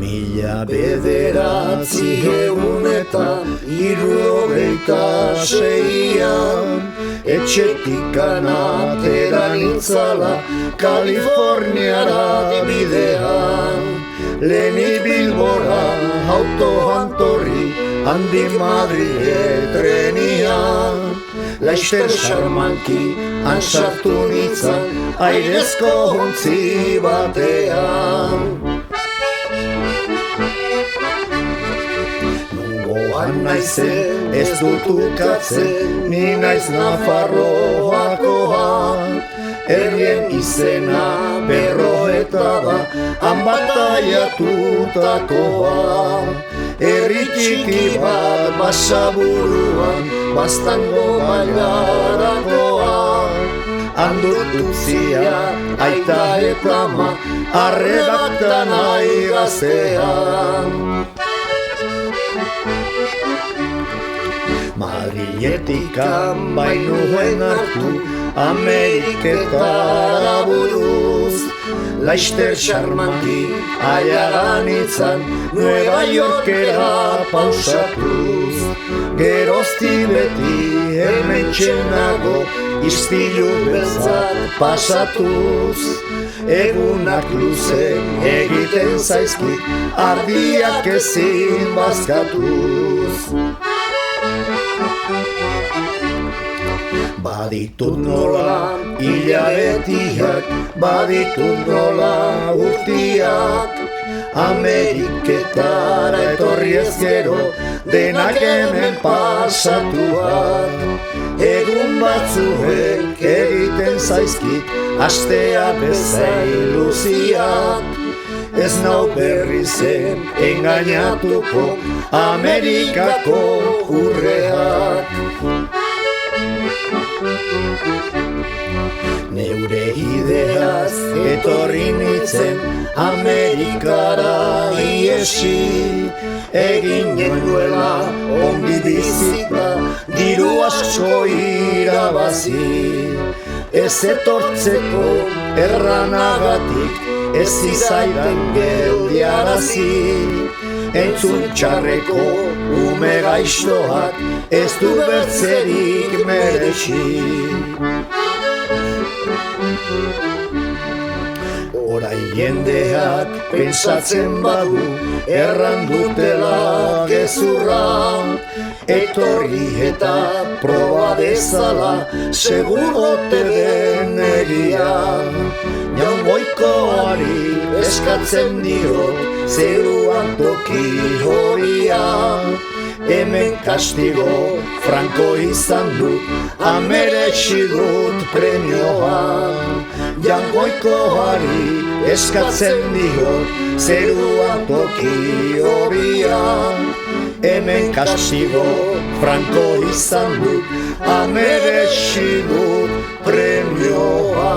Mila bederatzi eta 76an etxetik atera nintzala Kaliforniara bidean. Leni Bilbora autoan torri, handi Madrile trenian. Laster xarmanki ansartu nintzan airezko hontzi batean. Nungoan naizen ez dut ukatzen, ni naiz Nafarroakoa. Herrien izena Berroeta da, han bataiatutakoa. Herri txiki bat Basaburuan, Baztango bailarakoa. Handut utzia, aita eta ama, arrebatan aigazean. Madriletik bainuen hartu, Ameriketara buruz. Laster xarmanki aiagan itzan, Nueva Yorkera pausatuz. Gerozti beti hemen txenago, ispilu beltzak pasatuz. Egunak luze egiten zaizkit, ardiak ezin bazkatuz. Baditut nola hilabetiak, baditut nola urtiak. Ameriketara etorri ez gero, denak hemen pasatuak. Egun batzuek egiten zaizkit, astea bezain luziak. Ez nau berrizen engainatuko, Amerikako urreak. Neure ideaz etorri nintzen Amerikara iesi. Egin genuela ongi bizita, diru asko irabazi. Ez etortzeko erranagatik, ez izaidan geldiarazi. Entzun txarreko ume gaixoak, ez du bertzerik merexi. Orai jendeak pentsatzen badu, errandutela gezurra. Etorri eta proba dezala, segurote den egia. Jaungoikoari eskatzen dio, zeruan toki horia. Hemen kastigo franko izan dut, ameretsi dut premioa. Jaungoikoari eskatzen dio, zeruan toki horia. Hemen kastigo franko izan dut, ameretsi dut premioa.